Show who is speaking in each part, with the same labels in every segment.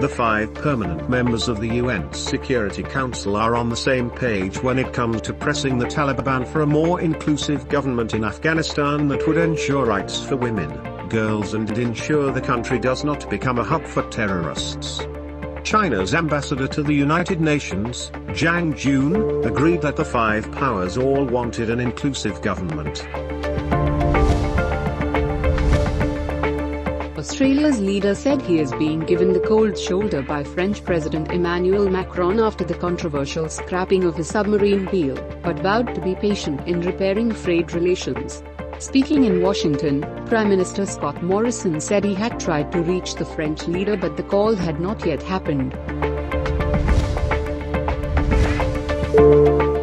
Speaker 1: the 5 permanent members of the UN Security Council are on the same page when it comes to pressing the Taliban for a more inclusive government in Afghanistan that would ensure rights for women, girls and ensure the country does not become a hub for terrorists. China's ambassador to the United Nations, Zhang Jun, agreed that the 5 powers all wanted an inclusive government.
Speaker 2: Australia's leader said he is being given the cold shoulder by French President Emmanuel Macron after the controversial scrapping of his submarine deal, but vowed to be patient in repairing frayed relations. Speaking in Washington, Prime Minister Scott Morrison said he had tried to reach the French leader but the call had not yet happened.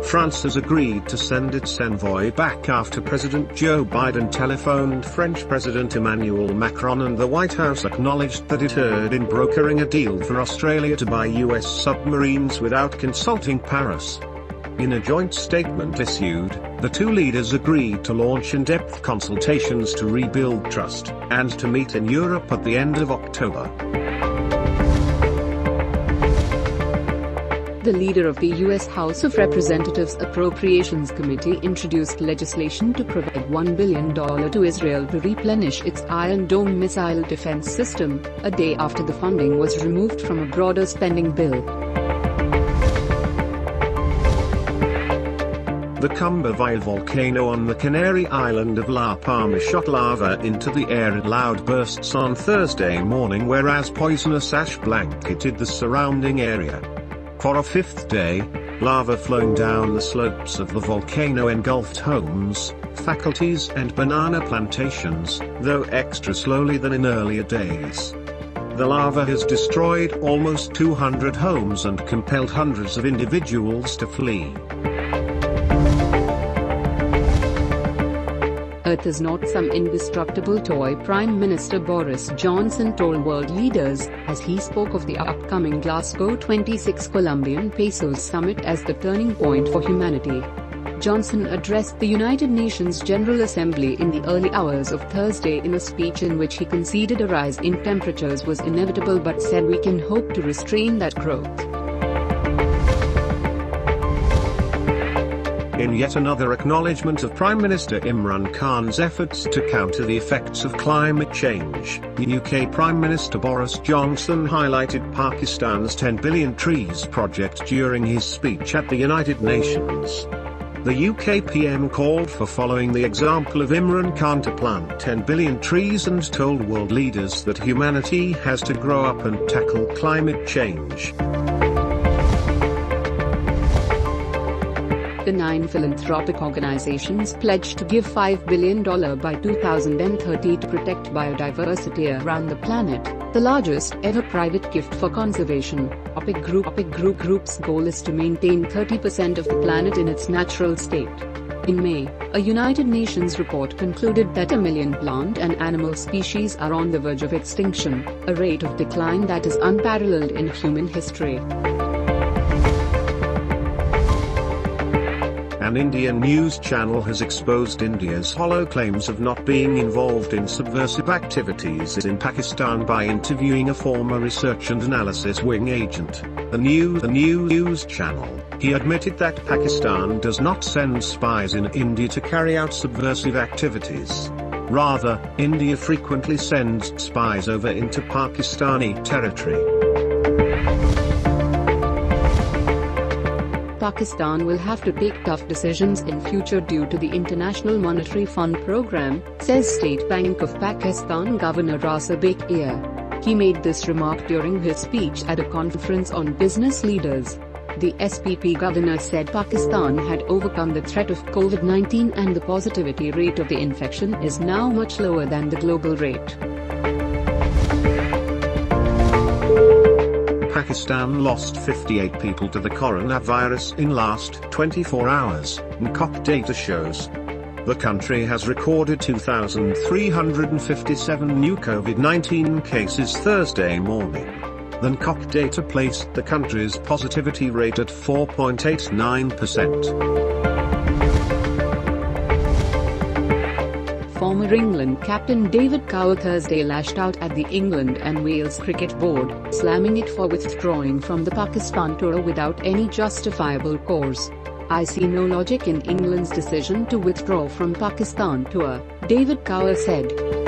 Speaker 1: France has agreed to send its envoy back after President Joe Biden telephoned French President Emmanuel Macron, and the White House acknowledged that it heard in brokering a deal for Australia to buy US submarines without consulting Paris. In a joint statement issued, the two leaders agreed to launch in-depth consultations to rebuild trust, and to meet in Europe at the end of October.
Speaker 2: The leader of the U.S. House of Representatives Appropriations Committee introduced legislation to provide $1 billion to Israel to replenish its Iron Dome missile defense system, a day after the funding was removed from a broader spending bill.
Speaker 1: The Cumberville volcano on the Canary island of La Palma shot lava into the air in loud bursts on Thursday morning, whereas poisonous ash blanketed the surrounding area. For a 5th day, lava flowing down the slopes of the volcano engulfed homes, faculties and banana plantations, though extra slowly than in earlier days. The lava has destroyed almost 200 homes and compelled hundreds of individuals to flee.
Speaker 2: Earth is not some indestructible toy, Prime Minister Boris Johnson told world leaders, as he spoke of the upcoming Glasgow 26 Colombian Pesos Summit as the turning point for humanity. Johnson addressed the United Nations General Assembly in the early hours of Thursday in a speech in which he conceded a rise in temperatures was inevitable but said we can hope to restrain that growth.
Speaker 1: In yet another acknowledgement of Prime Minister Imran Khan's efforts to counter the effects of climate change, the UK Prime Minister Boris Johnson highlighted Pakistan's 10 billion trees project during his speech at the United Nations. The UK PM called for following the example of Imran Khan to plant 10 billion trees and told world leaders that humanity has to grow up and tackle climate change.
Speaker 2: The 9 philanthropic organizations pledged to give $5 billion by 2030 to protect biodiversity around the planet, the largest ever private gift for conservation. OPIC Group's goal is to maintain 30% of the planet in its natural state. In May, a United Nations report concluded that 1 million plant and animal species are on the verge of extinction, a rate of decline that is unparalleled in human history.
Speaker 1: An Indian news channel has exposed India's hollow claims of not being involved in subversive activities in Pakistan by interviewing a former research and analysis wing agent. The news channel, he admitted that Pakistan does not send spies in India to carry out subversive activities. Rather, India frequently sends spies over into Pakistani territory.
Speaker 2: Pakistan will have to take tough decisions in future due to the International Monetary Fund program, says State Bank of Pakistan Governor Raza Bekia. He made this remark during his speech at a conference on business leaders. The SPP governor said Pakistan had overcome the threat of COVID-19 and the positivity rate of the infection is now much lower than the global rate.
Speaker 1: Pakistan lost 58 people to the coronavirus in last 24 hours, GOVT data shows. The country has recorded 2,357 new COVID-19 cases Thursday morning. The GOVT data placed the country's positivity rate at 4.89%.
Speaker 2: Former England captain David Cower Thursday lashed out at the England and Wales Cricket Board, slamming it for withdrawing from the Pakistan tour without any justifiable cause. "I see no logic in England's decision to withdraw from Pakistan tour," David Cower said.